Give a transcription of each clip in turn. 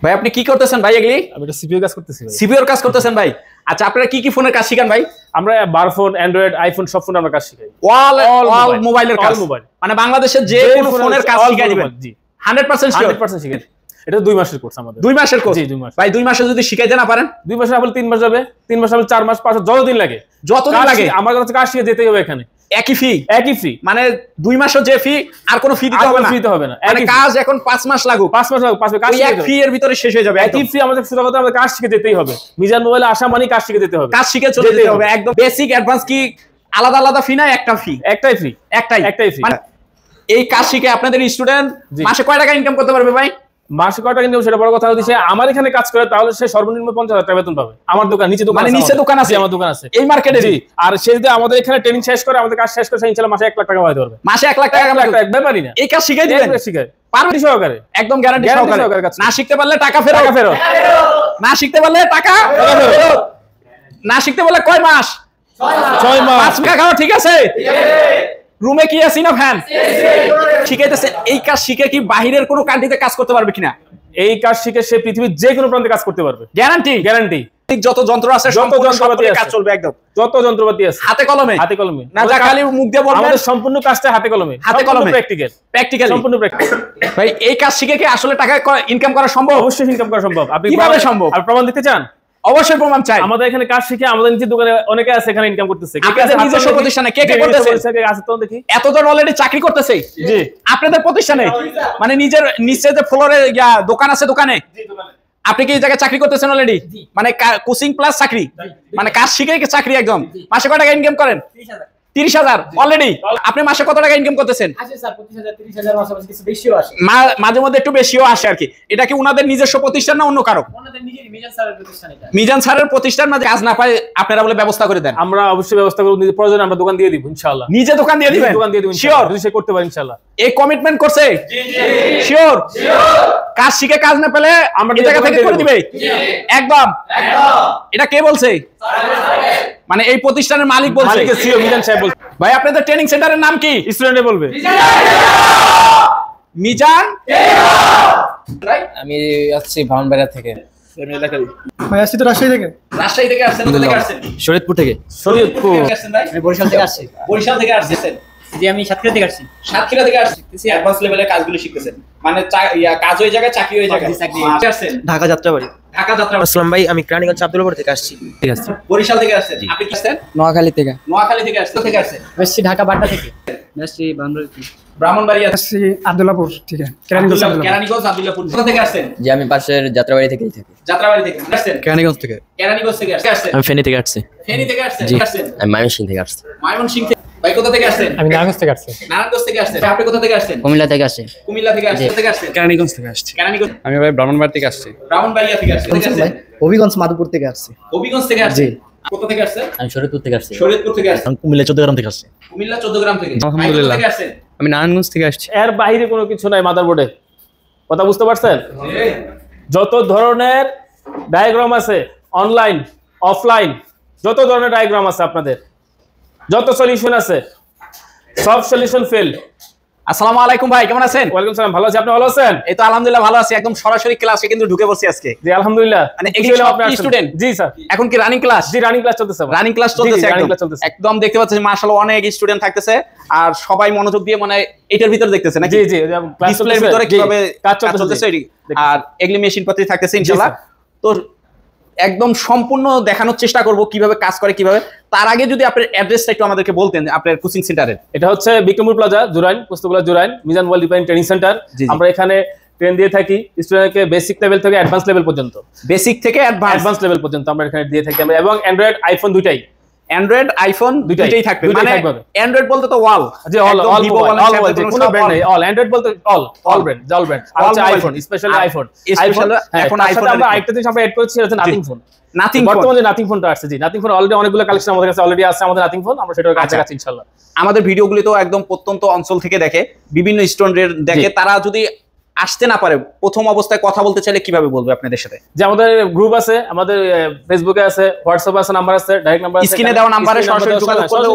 ভাই আপনি কি করতেছেন ভাই এগুলি? আমি এটা সিপিইউ কাজ করতেছি ভাই। সিপিইউর কাজ করতেছেন ভাই? আচ্ছা আপনারা কি কি ফোনের কাজ শিখান ভাই? আমরা বার ফোন, অ্যান্ড্রয়েড, আইফোন সব ফোনে আমরা কাজ শিখাই। অল মোবাইলের কাজ। মানে বাংলাদেশের যে কোনো ফোনের কাজ শিখাই দিবেন। জি 100% শিওর। 100% শিখাই। এটা 2 মাসের কোর্স আমাদের। 2 মাসের কোর্স? জি 2 মাস। ভাই 2 মাসে যদি শিখাইতে না পারেন? 2 মাসে আপনি 3 মাস যাবে, 3 মাস আপনি 4 মাস 5 যতদিন লাগে। যতদিন লাগে আমার কাছে কাজ শিখে যেতেই হবে এখানে। একই ফি? একই ফি। মানে 2 মাসও যে ফি আর কোনো ফি দিতে হবে না? ফি দিতে হবে না। মানে কাজ এখন 5 মাস লাগুক। 5 মাস লাগুক, 5 মাস কাজ শিখে এক ফি এর ভিতরে শেষ হয়ে যাবে। একই ফি আমাদের শুধু কথা আমাদের কাজ শিখে যেতেই হবে। মিজান মোবাইলে আসা মানে কাজ শিখে যেতে হবে। কাজ শিখে চলে যেতে হবে। একদম বেসিক অ্যাডভান্স কি আলাদা আলাদা ফি না একটা ফি? একটাই ফি। একটাই ফি। মানে এই কাজ শিখে আপনাদের স্টুডেন্ট মাসে কয় টাকা ইনকাম করতে পারবে ভাই? মাসে কয় টাকা ইনকাম সেটা বড় কথা হচ্ছে আমার এখানে কাজ করে তাহলে সে সর্বনিম্ন 50,000 টাকা বেতন পাবে। আমার দোকান নিচে দোকান, মানে নিচে দোকান আছে? আমার দোকান আছে এই মার্কেটে। জি। আর সে যদি আমাদের এখানে ট্রেনিং শেষ করে, আমাদের কাজ শেষ করে, সে ইনশাআল্লাহ মাসে 1 লাখ টাকা পাইতে পারবে। মাসে 1 লাখ টাকা ব্যাপারই না। এই কাজ শিখাই দিবেন? শিখাই পারবে সহকারে? একদম গ্যারান্টি সহকারে। না শিখতে পারলে টাকা ফেরত। না শিখতে পারলে টাকা ফেরত। না শিখতে পারলে কয় মাস? 6 মাস। 5 টাকা খাওয়া ঠিক আছে? রুমে কি আছে না ফ্যান? শিখাইতেছে। এই কাজ শিখে কি বাহিরের কোনো কান্ট্রিতে কাজ করতে পারবে কিনা? এই কাজ শিখে সে পৃথিবীর যে কোনো প্রান্তে কাজ করতে পারবে। গ্যারান্টি? গ্যারান্টি। যত যন্ত্র আছে যত যন্ত্রপাতি কাজ চলবে একদম। যত যন্ত্রপাতি আছে হাতে কলমে? হাতে কলমে। না যা খালি মুখ দিয়ে বলবেন? আমাদের সম্পূর্ণ কাজটা হাতে কলমে। হাতে কলমে প্র্যাকটিক্যালি সম্পূর্ণ প্র্যাকটিক্যাল। ভাই এই কাজ শিখে কি আসলে টাকা ইনকাম করা সম্ভব? অবশ্যই ইনকাম করা সম্ভব। আপনি কিভাবে সম্ভব? আপনি প্রমাণ দিতে চান? অবশ্যই প্রমাণ চাই। আমাদের এখানে কাজ শিখে আমাদের নিচে দোকানে অনেকে আছে, এখানে ইনকাম করতেছে। আপনাদের নিজস্ব প্রতিষ্ঠানে কে কে করতেছে? আছে তো দেখি। এতজন অলরেডি চাকরি করতেছে? জি। আপনাদের প্রতিষ্ঠানে? মানে নিজের নিচে যে ফ্লোরে দোকান আছে, দোকানে? জি দোকানে। আপনি কি এই জায়গায় চাকরি করতেছেন অলরেডি? মানে কোচিং প্লাস চাকরি? মানে কাজ শিখে কি চাকরি একদম? মাসে কত টাকা ইনকাম করেন? 30,000 অলরেডি। আপনি মাসে কত টাকা ইনকাম করতেছেন? আসে স্যার 25,000 30,000 মাসে কিছু বেশিও আসে। মাঝে মধ্যে একটু বেশিও আসে আর কি। এটা কি উনাদের নিজস্ব প্রতিষ্ঠান না অন্য কারো? ওনাদের নিজেরই মিজান স্যারের প্রতিষ্ঠান এটা। মিজান স্যারের প্রতিষ্ঠান। না কাজ না পায় আপনারা বলে ব্যবস্থা করে দেন? আমরা অবশ্যই ব্যবস্থা করব। নিজে প্রয়োজনে আমরা দোকান দিয়ে দিব ইনশাআল্লাহ। নিজে দোকান দিয়ে দিবেন? দোকান দিয়ে দিব শিওর? যদি সে করতে পারে ইনশাআল্লাহ। এই কমিটমেন্ট করছে? জি জি। শিওর? শিওর। কাজ শিখে কাজ না পেলে আমরা এই জায়গা থেকে করে দিবে? জি একদম। এটা কে বলছে? মানে এই প্রতিষ্ঠানের মালিক বলছে? মালিকের সিও মিজান সাহেব বলছে। ভাই আপনাদের ট্রেনিং সেন্টারের নাম কি? স্টুডেন্টে বলবে। মিজান। আমি আসছি ব্রাহ্মণবাড়িয়া থেকে। ভাই আসছি তো রাজশাহী থেকে। রাজশাহী থেকে আসছেন? কোথা থেকে আসছেন? শরীয়তপুর থেকে। শরীয়তপুর আসছেন ভাই? আমি বরিশাল থেকে আসছি। বরিশাল থেকে আসছেন? জি আমি সাতক্ষীরা থেকে আসছি। সাতক্ষীরা থেকে আসছেন। অ্যাডভান্স লেভেলের কাজগুলো শিখতেছেন। মানে কাজ ওই জায়গায়, চাকরি ওই জায়গায়। আসছেন ঢাকা যাত্রাবাড়ি। ঢাকা যাত্রা। আসসালাম ভাই, আমি কেরানীগঞ্জ আব্দুল্লাহপুর থেকে আসছি। ঠিক আছে। বরিশাল থেকে আসছেন? আপনি কি আসছেন? নোয়াখালী থেকে। নোয়াখালী থেকে আসছেন? থেকে আসছেন? আসছি ঢাকা বাড্ডা থেকে। আসছি ব্রাহ্মণবাড়িয়া থেকে। ব্রাহ্মণবাড়িয়া। আসছি আব্দুল্লাহপুর থেকে। কেরানীগঞ্জ আব্দুল্লাহপুর। কোথা থেকে আসছেন? যে আমি পাশের যাত্রাবাড়ি থেকেই থাকি। যাত্রাবাড়ি থেকে আসছেন? কেরানীগঞ্জ থেকে। কেরানীগঞ্জ থেকে আসছেন? আমি ফেনী থেকে আসছি। ফেনী থেকে আসছেন? জি। আসছেন? আমি ময়মনসিংহ থেকে আসছি। ময়মনসিংহ থেকে। ভাই কোথা থেকে আসছেন? আমি নারায়ণগঞ্জ থেকে আসছি। নারায়ণগঞ্জ থেকে আসছেন? আপনি কোথা থেকে আসছেন? কুমিল্লা থেকে আসছি। কুমিল্লা থেকে আসছেন? কোথা থেকে আসছেন? কেরানীগঞ্জ থেকে আসছি। কেরানীগঞ্জ। আমি ভাই ব্রাহ্মণবাড়িয়া থেকে আসছি। ব্রাহ্মণবাড়িয়া থেকে আসছেন? কোথা থেকে আসছেন? হবিগঞ্জ মাধবপুর থেকে আসছি। হবিগঞ্জ থেকে আসছেন? কোথা থেকে আসছেন? আমি শরীয়তপুর থেকে আসছি। শরীয়তপুর থেকে আসছেন? আমি কুমিল্লা 14 থেকে আসছি। কুমিল্লা 14 গ্রাম থেকে। আলহামদুলিল্লাহ। ভাই কোথা থেকে আসছেন? আমি নারায়ণগঞ্জ থেকে আসছি। এর বাইরে কোনো কিছু নাই মাদারবোর্ডে। কথা বুঝতে পারছেন? যত ধরনের ডায়াগ্রাম আছে, অনলাইন অফলাইন যত ধরনের ডায়াগ্রাম আছে, আপনাদের যত সলিউশন আছে, সব সলিউশন ফেল। আসসালামু আলাইকুম ভাই, কেমন আছেন? ওয়ালাইকুম সালাম। ভালো আছি, আপনি ভালো আছেন? এই তো আলহামদুলিল্লাহ ভালো আছি। একদম সরাসরি ক্লাসে কিন্তু ঢুকে বসছি আজকে। জি আলহামদুলিল্লাহ। মানে এগুলো আপনি স্টুডেন্ট? জি স্যার। এখন কি রানিং ক্লাস? জি রানিং ক্লাস চলতেছে। রানিং ক্লাস চলতেছে রানিং একদম। ক্লাস চলতেছে। একদম দেখতে পাচ্ছেন মাশাআল্লাহ অনেক স্টুডেন্ট থাকতেছে আর সবাই মনোযোগ দিয়ে মানে এটার ভিতরে দেখতেছে নাকি? জি জি। ডিসপ্লের ভিতরে কিভাবে কাজ চলতেছে আর এগুলি মেশিন পাতি থাকতেছে ইনশাআল্লাহ। তো একদম সম্পূর্ণ দেখানোর চেষ্টা করব কিভাবে কাজ করে কিভাবে। তার আগে যদি আপনার অ্যাড্রেসটা একটু আমাদেরকে বলতেন আপনার কোচিং সেন্টারের। এটা হচ্ছে বিক্রমপুর প্লাজা, জুরাইন, পুস্তকলা Jurain, Mizan world define training center. আমরা এখানে ট্রেন দিয়ে থাকি স্টুডেন্টকে বেসিক লেভেল থেকে অ্যাডভান্স লেভেল পর্যন্ত। বেসিক থেকে অ্যাডভান্স লেভেল পর্যন্ত আমরা এখানে দিয়ে থাকি এবং অ্যান্ড্রয়েড আইফোন দুইটাই। অ্যান্ড্রয়েড আইফোন দুইটাই থাকবে। মানে অ্যান্ড্রয়েড বলতে তো অল, জি অল কোনো ব্র্যান্ড নেই, অল অ্যান্ড্রয়েড বলতে অল ব্র্যান্ড, অল ব্র্যান্ড। আর হচ্ছে আইফোন, স্পেশালি আইফোন। এখন আইফোন আমরা আরেকটা জিনিস আমরা এড করেছি, সেটা হচ্ছে নাথিং ফোন। নাথিং বর্তমানে নাথিং ফোনটা আসছে। জি নাথিং ফোন অলরেডি অনেকগুলো কালেকশন আমাদের কাছে অলরেডি আছে। আমাদের নাথিং ফোন আমরা সেটার কাছাকাছি ইনশাআল্লাহ। আমাদের ভিডিওগুলি তো একদম প্রত্যন্ত অঞ্চল থেকে দেখে, বিভিন্ন স্টুডেন্টের দেখে, তারা যদি আসতে না পারে, প্রথম অবস্থায় কথা বলতে চাইলে কিভাবে বলবে আপনাদের সাথে? যে আমাদের গ্রুপ আছে, আমাদের ফেসবুকে আছে, হোয়াটসঅ্যাপে আছে, নাম্বার আছে, ডাইরেক্ট নাম্বার আছে, স্ক্রিনে দেওয়া নাম্বারে সরাসরি যোগাযোগ করলে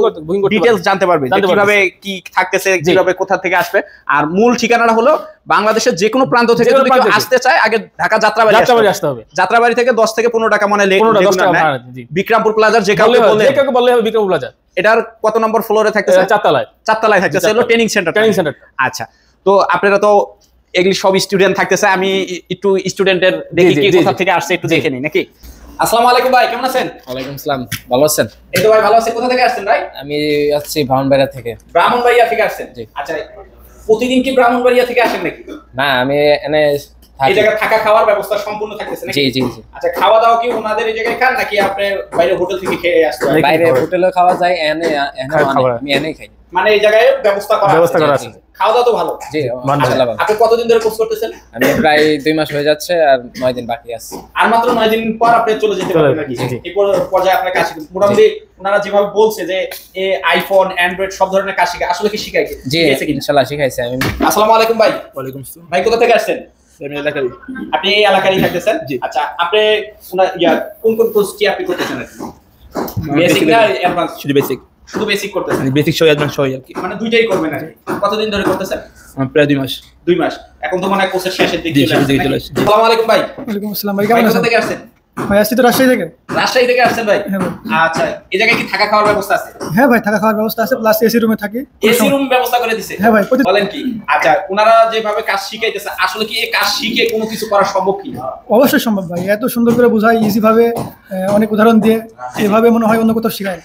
ডিটেইলস জানতে পারবে যে কিভাবে কি থাকতেছে, কিভাবে কোথা থেকে আসবে। আর মূল ঠিকানাটা হলো বাংলাদেশের যে কোনো প্রান্ত থেকে যদি কেউ আসতে চায় আগে ঢাকা যাত্রাবাড়ি আসতে হবে। যাত্রাবাড়ি থেকে 10 থেকে 15 টাকা মানে বিক্রমপুর প্লাজার যে কাউকে বললে হবে বিক্রমপুর প্লাজা। এটার কত নম্বর ফ্লোরে থাকতেছে? 4 তলায় থাকতেছে হলো ট্রেনিং সেন্টার। আচ্ছা, তো আপনারা তো এগুলি সব স্টুডেন্ট থাকতেছে, আমি একটু স্টুডেন্টের দেখি কি কোথা থেকে আসছে একটু দেখে নিই নাকি। আসসালামু আলাইকুম ভাই, কেমন আছেন? ওয়ালাইকুম আসসালাম, ভালো আছেন? এই তো ভাই ভালো আছি। কোথা থেকে আসছেন ভাই? আমি আসছি ব্রাহ্মণবাড়িয়া থেকে। ব্রাহ্মণবাড়িয়া থেকে আসছেন? আচ্ছা, প্রতিদিন কি ব্রাহ্মণবাড়িয়া থেকে আসেন নাকি? না, আমি এনে এই জায়গায় থাকা খাওয়ার ব্যবস্থা সম্পূর্ণ থাকতেছে নাকি? জি জি জি। আচ্ছা, খাওয়া দাওয়া কি ওনাদের এই জায়গায় খান নাকি আপনি বাইরে হোটেল থেকে খেয়ে আসছেন? বাইরে হোটেলে খাওয়া যায়, আমি এনেই খাই। মানে এই জায়গায় ব্যবস্থা করা আছে। খাওয়া দাওয়া তো ভালো? জি মাশাআল্লাহ। আপনি কতদিন ধরে কোর্স করতেছেন? আমি প্রায় 2 মাস হয়ে যাচ্ছে, আর 9 দিন বাকি আছে। আর মাত্র 9 দিন পর আপনি চলে যেতে পারবেন নাকি? এই পর্যায়ে আপনার কাজ শিখুন। মোটামুটি ওনারা যেভাবে বলছে যে আইফোন, অ্যান্ড্রয়েড সব ধরনের কাজ শিখায়, আসলে কি শিখায়? জি ইনশাআল্লাহ শিখাইছে। আমি আসসালামু আলাইকুম ভাই। ওয়ালাইকুম আসসালাম ভাই, কোথা থেকে আসছেন? আমি এলাকারই। আপনি এই এলাকারই থাকতেছেন? আচ্ছা, আপনি কোন কোর্সটি আপনি করতেছেন? বেসিক না অ্যাডভান্স? শুধু বেসিক। শুধু বেসিক করতেছেন? বেসিক সহ অ্যাডভান্স সহ আর কি। মানে দুইটাই করবেন নাকি? কতদিন ধরে করতেছেন? প্রায় 2 মাস। 2 মাস। এখন তো মানে কোর্সের শেষের দিকে চলে আসছে। আসসালামু আলাইকুম ভাই। ওয়ালাইকুম আসসালাম ভাই, কেমন আছেন? কোথা থেকে আসছেন? ভাই আসছি তো রাজশাহী থেকে। রাজশাহী থেকে আসছেন ভাই? হ্যাঁ ভাই। আচ্ছা, এই জায়গায় কি থাকা খাওয়ার ব্যবস্থা আছে? হ্যাঁ ভাই, থাকা খাওয়ার ব্যবস্থা আছে, প্লাস এসি রুমে থাকি। এসি রুম ব্যবস্থা করে দিছে? হ্যাঁ ভাই। বলেন কি? আচ্ছা, ওনারা যেভাবে কাজ শিখাইতেছে আসলে কি এই কাজ শিখে কোনো কিছু করা সম্ভব কি? অবশ্যই সম্ভব ভাই, এত সুন্দর করে বোঝায় ইজি ভাবে, অনেক উদাহরণ দিয়ে, এভাবে মনে হয় অন্য কোথাও শেখায়।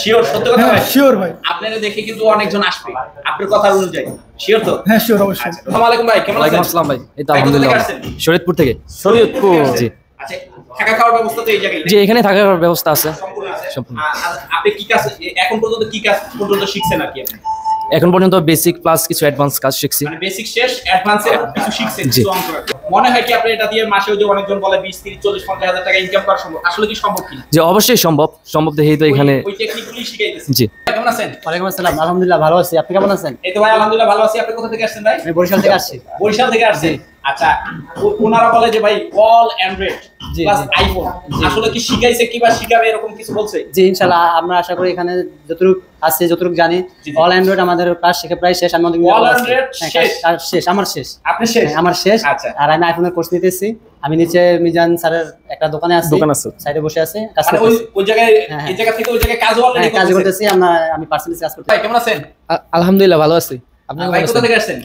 শিওর? সত্য কথা ভাই? শিওর ভাই। আপনারা দেখে কিন্তু অনেকজন আসবে আপনার কথার অনুযায়ী। শিওর তো? হ্যাঁ শিওর, অবশ্যই। আসসালামু আলাইকুম ভাই, কেমন আছেন? ওয়ালাইকুম আসসালাম ভাই। এই তো ভাই, কোথা থেকে আলহামদুলিল্লাহ। আসছেন? শরীয়তপুর থেকে। শরীয়তপুর। জি। আচ্ছা, থাকা খাওয়ার ব্যবস্থা তো এই জায়গায়? জি, এখানে থাকার ব্যবস্থা আছে। সম্পূর্ণ আছে। সম্পূর্ণ। আর আপনি কি কাজ এখন পর্যন্ত কি কাজ পর্যন্ত শিখছেন আর কি? আপনি এখন পর্যন্ত বেসিক প্লাস কিছু অ্যাডভান্স কাজ শিখছি। মানে বেসিক শেষ, অ্যাডভান্সে কিছু শিখছেন, জি। কিছু অঙ্ক রাখছেন। মনে হয় কি আপনি এটা দিয়ে মাসে ওই যে অনেকজন বলে 20, 30, 40, 50 হাজার টাকা ইনকাম করা সম্ভব? আসলে কি সম্ভব কি? যে অবশ্যই সম্ভব দেখেই তো এখানে। ওই টেকনিকগুলি শিখাইতেছেন। জি। কেমন আছেন? ওয়ালাইকুম আসসালাম, আলহামদুলিল্লাহ ভালো আছি। আপনি কেমন আছেন? এই তো ভাই আলহামদুলিল্লাহ ভালো আছি। আপনি কোথা থেকে আসছেন ভাই? আমি বরিশাল থেকে আসছি। বরিশাল থেকে আসছেন? আচ্ছা, ওনারা বলে যে ভাই অল অ্যান্ড্রয়েড প্লাস আইফোন, আসলে কি শিখাইছে কি বা শিখাবে এরকম কিছু বলছে? জি ইনশাআল্লাহ, আমরা আশা করি এখানে যতটুকু আছে, যতটুকু জানি, অল অ্যান্ড্রয়েড আমাদের ক্লাস শিখে প্রায় শেষ। আমি অল অ্যান্ড্রয়েড শেষ? শেষ, আমার শেষ। আপনি শেষ? আমার শেষ। আচ্ছা। আর আমি আইফোনের কোর্স নিতেছি। আমি নিচে মিজান স্যারের একটা দোকানে আছি, সাইডে বসে আছে, কাজ মানে করতেছি। ওই জায়গায় এই জায়গা থেকে ওই জায়গায় কাজ অলরেডি কাজ করতেছি। আমি পার্সোনালি কাজ করতেছি। ভাই কেমন আছেন? আলহামদুলিল্লাহ ভালো আছি। আপনি ভাই কোথা থেকে আসছেন?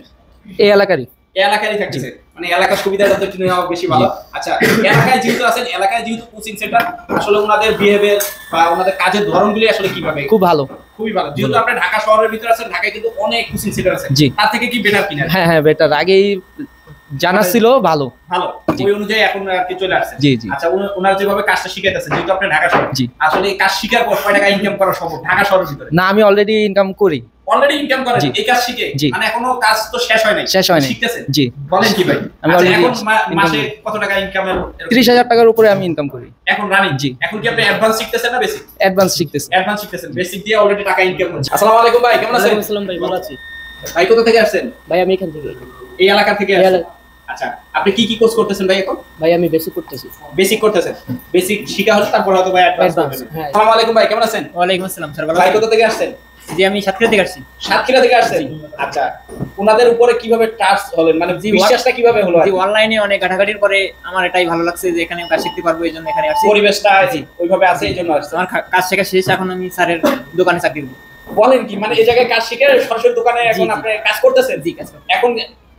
এই এলাকারই। এই এলাকায় থাকতেছে, মানে এলাকার সুবিধাটা তো একটু নেওয়া বেশি ভালো। আচ্ছা, এলাকায় যেহেতু আছেন, এলাকায় যেহেতু কোচিং সেন্টার, আসলে ওনাদের বিহেভিয়ার বা ওনাদের কাজের ধরনগুলি আসলে কিভাবে? খুব ভালো। খুবই ভালো। যেহেতু আপনি ঢাকা শহরের ভিতরে আছেন, ঢাকায় কিন্তু অনেক কোচিং সেন্টার আছে, জি। তার থেকে কি বেটার কিনা? হ্যাঁ বেটার, আগেই জানা ছিল, ভালো। ভালো, ওই অনুযায়ী এখন আর কি চলে আসছে। জি জি। আচ্ছা, ওনার যেভাবে কাজটা শিখাইতেছে, যেহেতু আপনি ঢাকা শহর, জি। আসলে এই কাজ শিখার পর কয় টাকা ইনকাম করা সম্ভব ঢাকা শহরের ভিতরে? না, আমি অলরেডি ইনকাম করি। অলরেডি ইনকাম করেন জি। এই কাজ শিখে? জি। মানে এখনো কাজ তো শেষ হয় নাই? শেষ হয় নাই। শিখতেছেন? জি। বলেন কি ভাই? আমি আচ্ছা, already এখন মাসে income কত টাকা ইনকামের? 30,000 টাকার উপরে আমি ইনকাম করি এখন রানিং? জি। এখন কি আপনি অ্যাডভান্স শিখতেছেন না বেসিক? অ্যাডভান্স শিখতেছি। অ্যাডভান্স শিখতেছেন, বেসিক দিয়ে অলরেডি টাকা ইনকাম করছেন। আসসালামু আলাইকুম ভাই, কেমন আছেন? আসসালাম ভাই, ভালো আছি। ভাই কোথা থেকে আসছেন? ভাই আমি এখান থেকে। এই এলাকা থেকে আসছেন? আচ্ছা, আপনি কি কি কোর্স করতেছেন ভাই এখন? ভাই আমি বেসিক করতেছি। বেসিক করতেছেন? বেসিক শিখা হলে তারপর হয়তো ভাই অ্যাডভান্স করবেন। হ্যাঁ। আসসালামু আলাইকুম ভাই, কেমন আছেন? ওয়ালাইকুম আসসালাম স্যার, ভালো ভাই আছেন? কোথা থেকে আসছেন? জি আমি সাতক্ষীরা থেকে আসছি। সাতক্ষীরা থেকে আসছেন? আচ্ছা, ওনাদের উপরে কিভাবে ট্রাস্ট হলেন, মানে বিশ্বাসটা কিভাবে হলো? জি, অনলাইনে অনেক ঘাটাঘাটির পরে আমার এটাই ভালো লাগছে যে এখানে কাজ শিখতে পারবো, এই জন্য এখানে আসছি। পরিবেশটা ওইভাবে আছে এই জন্য আসছে। আমার কাজ শেখা শেষ, এখন আমি স্যারের দোকানে চাকরি করি। বলেন কি, মানে এই জায়গায় কাজ শিখে সরাসরি দোকানে এখন আপনি কাজ করতেছেন? জি, কাজ করি। এখন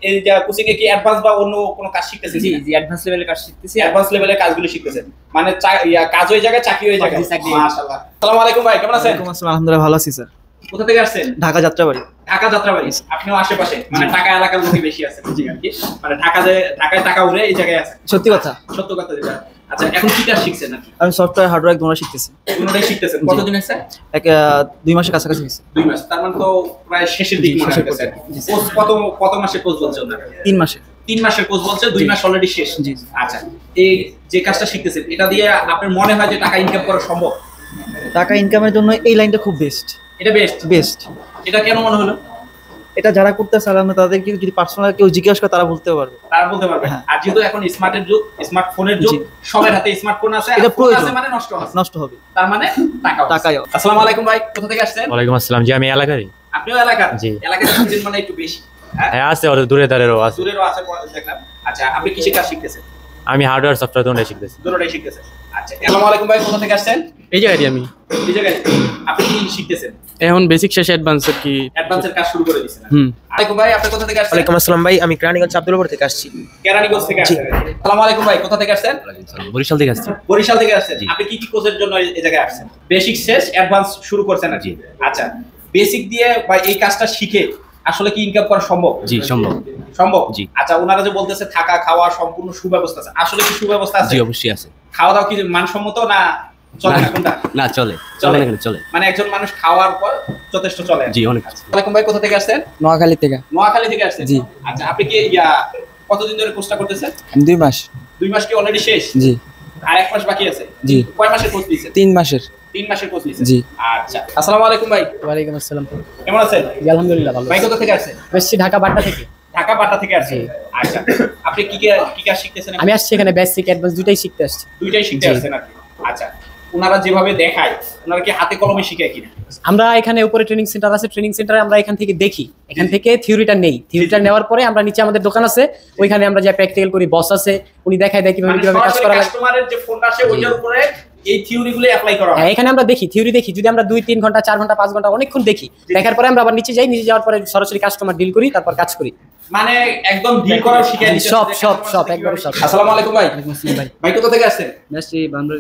এই যে কোচিং এ কি অ্যাডভান্স বা অন্য কোনো কাজ শিখতেছেন? জি জি, অ্যাডভান্স লেভেলের কাজ শিখতেছি। অ্যাডভান্স লেভেলের কাজগুলো শিখতেছেন, মানে কাজ ওই জায়গায়, চাকরি ওই জায়গায়। জি, চাকরি। মাশাআল্লাহ। আসসালামু আলাইকুম ভাই, কেমন আছেন? ওয়ালাইকুম আসসালাম, আলহামদুলিল্লাহ ভালো আছি স্যার। কোথা থেকে আসছেন? ঢাকা যাত্রাবাড়ি। ঢাকা যাত্রাবাড়ি। আপনিও আশেপাশে, মানে ঢাকা এলাকার লোকই বেশি আছে জি আর কি, মানে ঢাকায় টাকা উড়ে এই জায়গায় আছে। সত্যি কথা। সত্য কথা যেটা। আচ্ছা, এখন কি কাজ শিখছেন নাকি? আমি সফটওয়্যার হার্ডওয়্যার দুটোই শিখতেছি। দুটোই শিখতেছেন? কতদিন হয়েছে? 2 মাসের কাছাকাছি হয়েছে। 2 মাস। তার মানে তো প্রায় শেষের দিকে মনে হচ্ছে। কোর্স কত মাসের কোর্স বলছে ওনারা? 3 মাসে। 3 মাসের কোর্স বলছে, 2 মাস অলরেডি শেষ। জি। আচ্ছা, এই যে কাজটা শিখতেছেন, এটা দিয়ে আপনার মনে হয় যে টাকা ইনকাম করা সম্ভব? টাকা ইনকামের জন্য এই লাইনটা খুব বেস্ট। এটা বেস্ট? বেস্ট। এটা কেন মনে হলো? এটা যারা করতে চায় না তাদেরকে যদি পার্সোনাল কেউ জিজ্ঞাসা করে তারা বলতে পারবে। তারা বলতে পারবে। আর যেহেতু এখন স্মার্টের যুগ, স্মার্টফোনের যুগ, সবার হাতে স্মার্টফোন আছে, এটা ফোন আছে প্রয়োজন। মানে নষ্ট হবে। হবে তার মানে টাকাও। আসসালামু আলাইকুম ভাই, কোথা থেকে আসছেন? ওয়ালাইকুম আসসালাম। জি আমি এলাকারই। আপনিও এলাকার? জি। এলাকার স্টুডেন্ট মানে একটু বেশি। হ্যাঁ আছে, ওর দূরে দাঁড়েরও আছে। দূরেরও আছে দেখলাম। আচ্ছা, আপনি কিসে কাজ শিখতেছেন? আমি হার্ডওয়্যার সফটওয়্যার দুটোই শিখতেছি। দুটোটাই শিখতেছেন। আচ্ছা, আসসালামু আলাইকুম ভাই, কোথা থেকে আসছেন? এই জায়গায় আমি এই জায়গায় আপনি কি শিখতেছেন? এখন বেসিক শেষে অ্যাডভান্সের কি অ্যাডভান্সের কাজ শুরু করে দিয়েছেন। হুম। আলাইকুম ভাই, আপনি কোথা থেকে আসছেন? ওয়ালাইকুম আসসালাম ভাই, আমি কেরানীগঞ্জ আব্দুল্লাহপুর থেকে আসছি। কেরানীগঞ্জ থেকে আসছেন। আসসালামু আলাইকুম ভাই, কোথা থেকে আসছেন? বরিশাল থেকে আসছি। বরিশাল থেকে আসছেন। আপনি কি কোর্সের জন্য এই জায়গায় আসছেন? বেসিক শেষ, অ্যাডভান্স শুরু করছেন নাকি? আচ্ছা, বেসিক দিয়ে বা এই কাজটা শিখে আসলে কি ইনকাম করা সম্ভব? জি সম্ভব। সম্ভব? জি। আচ্ছা, ওনারা যে বলতেছে থাকা খাওয়া সম্পূর্ণ সুব্যবস্থা আছে, আসলে কি সুব্যবস্থা আছে? জি অবশ্যই আছে। খাওয়া দাওয়া কি মানসম্মত না চলে না কোনটা? না চলে, চলে। না চলে। মানে একজন মানুষ খাওয়ার পর যথেষ্ট চলে। জি অনেক। ওয়ালাইকুম ভাই, কোথা থেকে আসছেন? নোয়াখালী থেকে। নোয়াখালী থেকে আসছেন। জি। আচ্ছা, আপনি কি কতদিন ধরে কোর্সটা করতেছেন? 2 মাস। 2 মাস কি অলরেডি শেষ? জি। আর 1 মাস বাকি আছে? জি। কয় মাসের কোর্স দিয়েছেন? 3 মাসের। 3 মাসের কোর্স দিয়েছেন। জি। আচ্ছা, আসসালামু আলাইকুম ভাই। ওয়ালাইকুম আসসালাম। কেমন আছেন? আলহামদুলিল্লাহ ভালো। ভাই কোথা থেকে আসছেন? আসছি ঢাকা বাড্ডা থেকে। ঢাকা পাটনা থেকে আসছেন। আচ্ছা, আপনি কি কাজ শিখতেছেন? আমি আসছি এখানে বেসিক অ্যাডভান্স দুটাই শিখতে আসছি। দুইটাই শিখতে আসছেন নাকি? আচ্ছা, ওনারা যেভাবে দেখায়, ওনারা কি হাতে কলমে শিখায় কিনা? আমরা এখানে উপরে ট্রেনিং সেন্টার আছে, ট্রেনিং সেন্টারে আমরা এখান থেকে দেখি, এখান থেকে থিওরিটা নেই, থিওরিটা নেওয়ার পরে আমরা নিচে আমাদের দোকান আছে, ওইখানে আমরা যা প্র্যাকটিক্যাল করি, বস আছে, উনি দেখায় দেয় কিভাবে কিভাবে কাজ করা লাগে। কাস্টমারের যে ফোনটা আসে ওইটার উপরে এই থিওরিগুলো অ্যাপ্লাই করা হয়। এখানে আমরা দেখি, থিওরি দেখি, যদি আমরা 2-3 ঘন্টা 4 ঘন্টা 5 ঘন্টা অনেকক্ষণ দেখি, দেখার পরে আমরা আবার নিচে যাই, নিচে যাওয়ার পরে সরাসরি কাস্টমার ডিল করি, তারপর কাজ করি। মানে একদম ডিল করাও শিখায় দিচ্ছে। সব একবারে সব। আসসালামু আলাইকুম ভাই। ভাই ভাই কোথা থেকে আসছেন? আসছি বান্দর।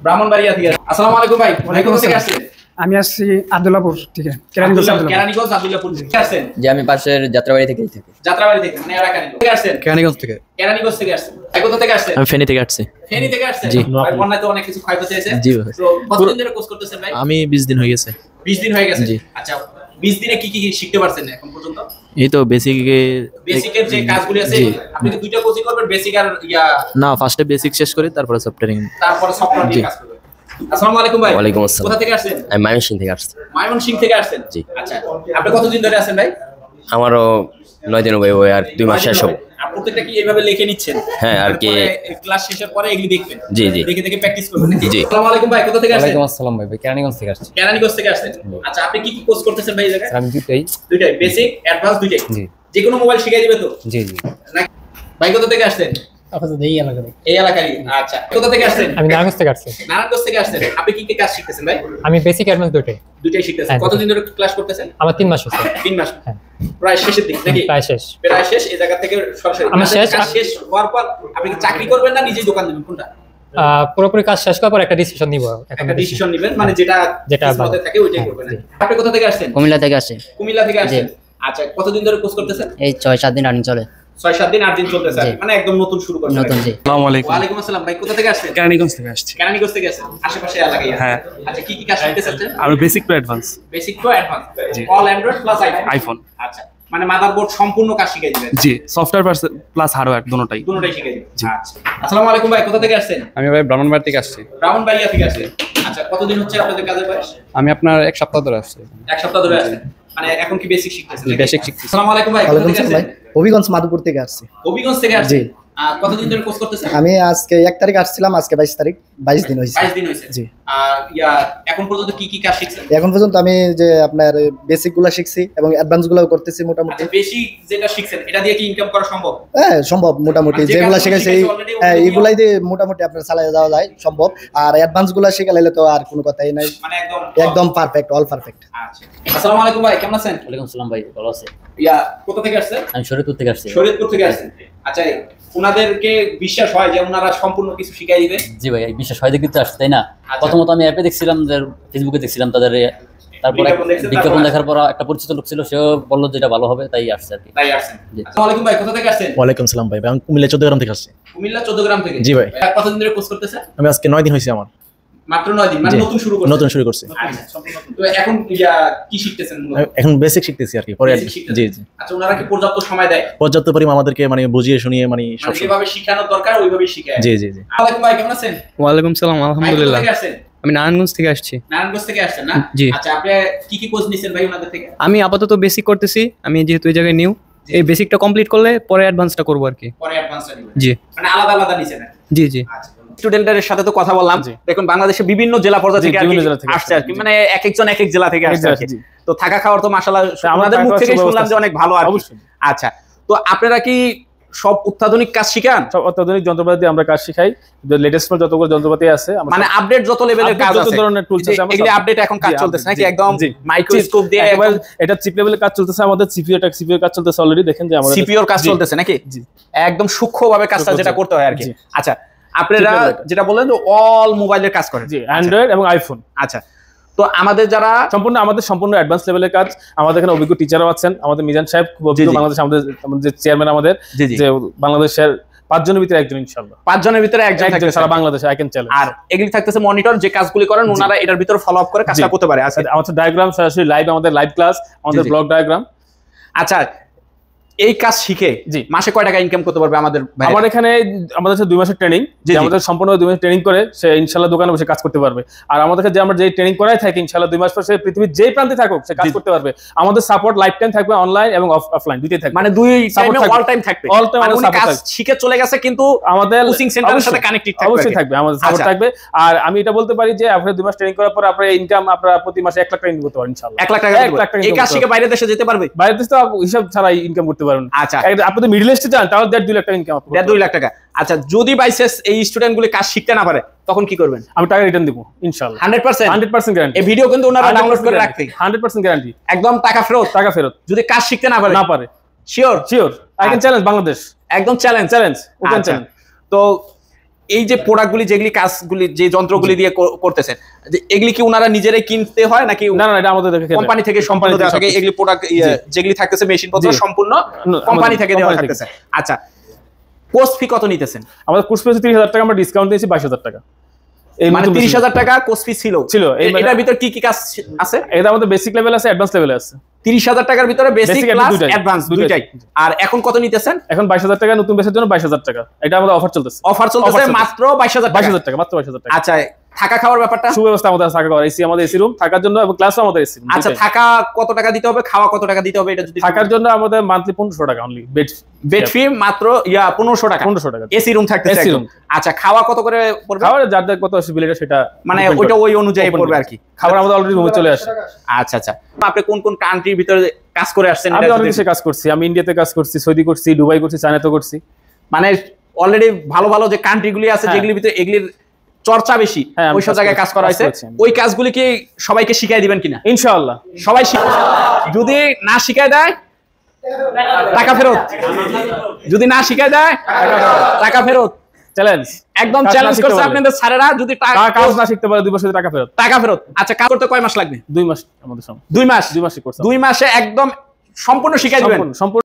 ব্রাহ্মণবাড়িয়া থেকে। আসসালামু আলাইকুম ভাই। ভাই কোথা থেকে আসছেন? আমি আসছি আব্দুল্লাহপুর থেকে, কেরানীগঞ্জ আব্দুল্লাহপুর। কেরানীগঞ্জ আব্দুল্লাহপুর থেকে আসছেন? যে আমি পাশের যাত্রাবাড়ি থেকেই থাকি। যাত্রাবাড়ি থেকে, মানে এলাকায় থেকে আসছেন? কেরানীগঞ্জ থেকে। কেরানীগঞ্জ থেকে আসছেন। ভাই কোথা থেকে আসছেন? আমি ফেনী থেকে আসছি। ফেনী থেকে আসছেন? জি। ভাই বন্যায় তো অনেক কিছু ক্ষয়ক্ষতি হয়েছে। জি। তো কতদিন ধরে কোর্স করতেছেন ভাই? আমি 20 দিন হয়ে গেছে। 20 দিন হয়ে গেছে। জি। আচ্ছা, 20 দিনে কি শিখতে পারছেন এখন পর্যন্ত? এই তো বেসিকে বেসিকের যে কাজগুলি আছে, জি। আপনি কি দুইটা কোচিং করবেন, বেসিক আর না, ফার্স্টে বেসিক শেষ করি তারপরে সফটওয়্যারিং। তারপরে সফটওয়্যার নিয়ে কাজ করবেন। আসসালামু আলাইকুম ভাই। ওয়ালাইকুম আসসালাম। কোথা থেকে আসছেন? আমি ময়মনসিংহ থেকে আসছি। ময়মনসিংহ থেকে আসছেন? জি। আচ্ছা, আপনি কতদিন ধরে আছেন ভাই? আমারও 9 দিন হবে, ওই আর 2 মাস শেষ হবে। আর প্রত্যেকটা কি এইভাবে লিখে নিচ্ছেন? হ্যাঁ, আর কি ক্লাস শেষের পরে এগুলি দেখবেন। জি, জি। দেখে দেখে প্র্যাকটিস করবেন নাকি? জি। আসসালামু আলাইকুম ভাই, কোথা থেকে আসছেন? ওয়ালাইকুম আসসালাম ভাই, কেরানীগঞ্জ থেকে আসছি। কেরানীগঞ্জ থেকে আসছেন। আচ্ছা, আপনি কি কোর্স করতেছেন ভাই এই জায়গায়? আমি দুইটাই। দুইটাই, বেসিক অ্যাডভান্স দুইটাই? জি। যে কোনো মোবাইল শিখিয়ে দিবে তো? জি জি। নাকি? ভাই কোথা থেকে আসছেন? এই এলাকায়। এই এলাকারই। আচ্ছা, কোথা থেকে আসছেন? আমি নারায়ণগঞ্জ থেকে আসছি। নারায়ণগঞ্জ থেকে আসছেন। আপনি কি কাজ শিখতেছেন ভাই? আমি বেসিক অ্যাডভান্স দুটাই। দুইটাই শিখতেছেন। হ্যাঁ, কতদিন ধরে ক্লাস করতেছেন? আমার 3 মাস হচ্ছে। 3 মাস। হ্যাঁ। প্রায় শেষের দিক নাকি? প্রায় শেষ। প্রায় শেষ। এই জায়গা থেকে সরাসরি আমার শেষ। কাজ শেষ হওয়ার পর আপনি কি চাকরি করবেন না নিজেই দোকান দিবেন, কোনটা? পুরোপুরি কাজ শেষ করার পর একটা ডিসিশন নিব। একটা ডিসিশন নেবেন, মানে যেটা কিসমতে থাকে ওইটাই করবেন। আপনি কোথা থেকে আসছেন? কুমিল্লা থেকে আসছে। কুমিল্লা থেকে আসছেন। আচ্ছা, কতদিন ধরে কোর্স করতেছেন? এই 6-7 দিন রানিং চলে। 6-7 দিন 8 দিন চলতেছে, জি। মানে একদম নতুন শুরু করছেন। নতুন জি। আসসালামু আলাইকুম। ওয়ালাইকুম আসসালাম। ভাই কোথা থেকে আসছেন? কেরানীগঞ্জ থেকে আসছি। কেরানীগঞ্জ থেকে আসছেন, আশেপাশে এলাকায়। হ্যাঁ। আচ্ছা, কি কাজ শিখতেছেন? আমি basic to advance. Basic to advance, G. All Android plus iPhone. আচ্ছা, মানে মাদারবোর্ড সম্পূর্ণ কাজ শিখাই দিবেন? জি, সফটওয়্যার প্লাস হার্ডওয়্যার দুটোটাই। দুটোটাই শিখাই দিবেন। আচ্ছা, আসসালামু আলাইকুম ভাই, কোথা থেকে আসছেন? আমি ভাই ব্রাহ্মণবাড়ি থেকে আসছি। ব্রাহ্মণবাড়িয়া থেকে আসছেন। আচ্ছা, কতদিন হচ্ছে আপনাদের কাজের বয়স? আমি আপনার 1 সপ্তাহ ধরে আসছি। 1 সপ্তাহ ধরে আসছেন, মানে এখন কি বেসিক শিখতেছেন? বেসিক শিখতেছি। আসসালামু আলাইকুম ভাই, কোথা থেকে আসছেন? হবিগঞ্জ মাধুপুর থেকে আসছি। হবিগঞ্জ থেকে আসছেন। কতদিন ধরে কোর্স করতেছেন? আমি আজকে 1 তারিখ আসছিলাম, আজকে 22 তারিখ, 22 দিন হয়েছে। 22 দিন হয়েছে। জি। আর এখন পর্যন্ত কি কাজ শিখছেন? এখন পর্যন্ত আমি যে আপনার বেসিক গুলা শিখছি এবং অ্যাডভান্স গুলাও করতেছি মোটামুটি। আচ্ছা, বেসিক যেটা শিখছেন এটা দিয়ে কি ইনকাম করা সম্ভব? হ্যাঁ, সম্ভব মোটামুটি। যে যেগুলা কাজগুলো শিখাইছি শিখেছি already হ্যাঁ, ওগুলো এগুলাই দিয়ে মোটামুটি আপনার চালিয়ে যাওয়া যায়, সম্ভব। আর অ্যাডভান্স গুলা শিখাইলে তো আর কোনো কথাই নাই, মানে একদম পারফেক্ট, অল পারফেক্ট। আচ্ছা, আসসালামু আলাইকুম ভাই, কেমন আছেন? ওয়ালাইকুম আসসালাম ভাই, ভালো আছে। কোথা থেকে আসছেন? আমি শরীয়তপুর থেকে আসছি। শরীয়তপুর থেকে আসছেন। আচ্ছা, ওনাদেরকে বিশ্বাস হয় যে ওনারা সম্পূর্ণ কিছু শিখাই দিবে? জি ভাই, এই বিশ্বাস হয় দেখি তো আসছে, তাই না? প্রথমত আমি অ্যাপে দেখছিলাম, ফেসবুকে দেখছিলাম তাদের, তারপরে বিজ্ঞাপন দেখার পর একটা পরিচিত লোক ছিল, সেও বললো যে এটা ভালো হবে, তাই আসছে আর কি। তাই আসছেন। আসসালামু আলাইকুম ভাই, কোথা থেকে আসছেন? ওয়ালাইকুম সালাম ভাই, আমি কুমিল্লা 14 গ্রাম থেকে আসছি। কুমিল্লা 14 গ্রাম থেকে? জি ভাই। কতদিন ধরে কোর্স করতেছেন? আমি আজকে 9 দিন হয়েছে আমার। মাত্র 9 দিন, মানে নতুন শুরু করছেন? নতুন শুরু করছি। আচ্ছা, তো এখন কি শিখতেছেন মূলত? এখন বেসিক শিখতেছি আর কি, পরে জি জি। আচ্ছা, ওনারা কি পর্যাপ্ত সময় দেয়? পর্যাপ্ত পরিমাণ আমাদেরকে মানে বুঝিয়ে শুনিয়ে মানে সব যেভাবে শেখানোর দরকার ওইভাবেই শেখায়? জি জি জি। ওয়ালাইকুম ভাই, কেমন আছেন? ওয়ালাইকুম সালাম, আলহামদুলিল্লাহ। কোথা থেকে আসছেন? আমি নারায়ণগঞ্জ থেকে আসছি। নারায়ণগঞ্জ থেকে আসছেন না? জি। আচ্ছা, আপনি কি কোর্স নিছেন ভাই ওনাদের থেকে? আমি আপাতত বেসিক করতেছি, আমি যেহেতু এই জায়গায় নিউ, এই বেসিকটা কমপ্লিট করলে পরে অ্যাডভান্সটা করবো আর কি। পরে অ্যাডভান্সটা নিবেন? জি। মানে আলাদা আলাদা নিছেন? জি জি। স্টুডেন্টদের সাথে তো কথা বললাম, দেখুন বাংলাদেশের বিভিন্ন জেলা পর্যায়ে থেকে আসছে আর কি, মানে এক একজন এক এক জেলা থেকে আসছে আর কি। তো থাকা খাওয়ার তো মাশাআল্লাহ আমাদের মুখ থেকে শুনলাম যে অনেক ভালো আর কি। আচ্ছা, তো আপনারা কি সব অত্যাধুনিক কাজ শিখান? সব অত্যাধুনিক যন্ত্রপাতি দিয়ে আমরা কাজ শিখাই, যে লেটেস্ট যতগুলো যন্ত্রপাতি আছে, মানে আপডেট যত লেভেলের কাজ আছে, যত ধরনের টুলস আছে এগুলি আপডেট এখন কাজ চলতেছে নাকি একদম মাইক্রোস্কোপ দিয়ে? একবার এটা চিপ লেভেলের কাজ চলতেছে, আমাদের সিপিইউ কাজ চলতেছে অলরেডি, দেখেন যে আমাদের সিপিইউর কাজ চলতেছে নাকি? একদম সূক্ষ্মভাবে কাজটা যেটা করতে হয় আর কি। আচ্ছা, আপনারা যেটা বললেন যে অল মোবাইলের কাজ করেন? জি, অ্যান্ড্রয়েড এবং আইফোন। আচ্ছা, তো আমাদের যারা সম্পূর্ণ অ্যাডভান্স লেভেলের কাজ, আমাদের এখানে অভিজ্ঞ টিচারও আছেন, আমাদের মিজান সাহেব খুব অভিজ্ঞ, বাংলাদেশ আমাদের যে চেয়ারম্যান, আমাদের যে বাংলাদেশের 5 জনের ভিতরে একজন, ইনশাআল্লাহ 5 জনের ভিতরে একজন থাকবে সারা বাংলাদেশে, আই ক্যান চ্যালেঞ্জ। আর এগুলি থাকতেছে মনিটর, যে কাজগুলি করেন ওনারা এটার ভিতরে ফলো আপ করে কাজটা করতে পারে। আচ্ছা, আমাদের ডায়াগ্রাম সরাসরি লাইভ, আমাদের লাইভ ক্লাস, আমাদের ব্লগ ডায়াগ্রাম। আচ্ছা, এই কাজ শিখে মাসে কয় টাকা ইনকাম করতে পারবে আমাদের ভাই? আমার এখানে আমাদের 2 মাসের ট্রেনিং, আমাদের সম্পূর্ণ 2 মাসের ট্রেনিং করে সে ইনশাআল্লাহ দোকানে বসে কাজ করতে পারবে। আর আমাদের যে আমরা যে ট্রেনিং করাই থাকি, ইনশাআল্লাহ 2 মাস পর সে পৃথিবীর যেই প্রান্তে থাকুক সে কাজ করতে পারবে। আমাদের সাপোর্ট লাইফ টাইম থাকবে, অনলাইন এবং অফলাইন দুইটাই থাকবে, মানে দুই টাইমে অল টাইম থাকবে। অল টাইম মানে উনি কাজ শিখে চলে গেছে কিন্তু আমাদের কোচিং সেন্টারের সাথে কানেক্টেড থাকবে, অবশ্যই থাকবে, আমাদের সাপোর্ট থাকবে। আর আমি এটা বলতে পারি যে আপনি 2 মাস ট্রেনিং করার পর আপনার ইনকাম আপনারা প্রতি মাসে 1 লাখ টাকা ইনকাম করতে পারেন ইনশাআল্লাহ। 1 লাখ টাকা এই কাজ শিখে বাইরে দেশে যেতে পারবে? বাইরে দেশে তো হিসাব ছাড়াই ইনকাম করতে পারবেন। আচ্ছা, আপনি মিডল ইস্টে যান তাহলে 1.5-2 লাখ টাকা ইনকাম, 1.5-2 লাখ টাকা। আচ্ছা, যদি বাইসেস এই স্টুডেন্টগুলো কাজ শিখতে না পারে তখন কি করবেন? আমি টাকা রিটার্ন দেব ইনশাআল্লাহ, 100% গ্যারান্টি। এই ভিডিও কিন্তু ওনারা ডাউনলোড করে রাখবে, 100% গ্যারান্টি, একদম টাকা ফেরত যদি কাজ শিখতে না পারে। Sure I can challenge Bangladesh, একদম চ্যালেঞ্জ ওপেন চ্যালেঞ্জ। তো এই যে প্রোডাক্টগুলি, যেগুলি কাজগুলি, যে যন্ত্রগুলি দিয়ে করতেছেন, এগুলি কি ওনারা নিজেরাই কিনতে হয় নাকি? না, এটা আমাদের কোম্পানি থেকে সম্পূর্ণ দেওয়া থাকে? এগুলি প্রোডাক্ট যেগুলি থাকতেছে মেশিনপত্র সম্পূর্ণ কোম্পানি থেকে দেওয়া থাকতেছে। আচ্ছা, কোর্স ফি কত নিতেছেন? আমাদের কোর্স ফি 30,000 টাকা, আমরা ডিসকাউন্ট দিয়েছি 22,000 টাকা। মানে 30,000 টাকা কোর্স ফি ছিল। এটার ভিতর কি কি কাজ আছে? এটা আমাদের বেসিক লেভেল আছে, অ্যাডভান্স লেভেল আছে। 30,000 টাকার ভিতরে বেসিক প্লাস অ্যাডভান্স দুইটাই। আর এখন কত নিতেছেন? এখন 22,000 টাকা, নতুন বেসের জন্য 22,000 টাকা। এটা আমাদের অফার চলতেছে মাত্র 22,000 টাকা, মাত্র 22,000 টাকা। আচ্ছা, থাকা খাওয়ার ব্যাপারটা? সুব্যবস্থা আমাদের, থাকা খাওয়ার এসি, আমাদের এসি রুম থাকার জন্য, এবং ক্লাসও আমাদের এসি রুম। আচ্ছা, থাকা কত টাকা দিতে হবে, খাওয়া কত টাকা দিতে হবে? এটা যদি থাকার জন্য আমাদের মান্থলি 1500 টাকা অনলি, বেড ফি মাত্র 1500 টাকা, 1500 টাকা এসি রুম থাকতে। আচ্ছা, খাওয়া কত করে পড়বে? খাওয়া যার যার কত অসুবিধা সেটা মানে ওইটা ওই অনুযায়ী পড়বে আর কি। খাবার আমাদের অলরেডি রুমে চলে আসে। আচ্ছা, আপনি কোন কোন কান্ট্রির ভিতরে কাজ করে আসছেন? আমি অনেক দেশে কাজ করছি, আমি ইন্ডিয়াতে কাজ করছি, সৌদি করছি, দুবাই করছি, চায়নাতে করছি। মানে অলরেডি ভালো ভালো যে কান্ট্রিগুলি আছে যেগুলির ভিতরে এগুলির চর্চা বেশি, ওই সব জায়গায় কাজ করা হয়েছে। ওই কাজগুলি কি সবাইকে শিখাই দিবেন কিনা? ইনশাআল্লাহ সবাই যদি না শিখাই দেয় টাকা ফেরত, যদি না শিখাই দেয় টাকা ফেরত। চ্যালেঞ্জ, একদম চ্যালেঞ্জ করছে আপনাদের স্যারেরা। যদি কাজ না শিখতে পারে 2 বছর টাকা ফেরত। আচ্ছা, কাজ করতে কয় মাস লাগবে? 2 মাস আমাদের সময়। 2 মাসে একদম সম্পূর্ণ শিখাই দিবেন।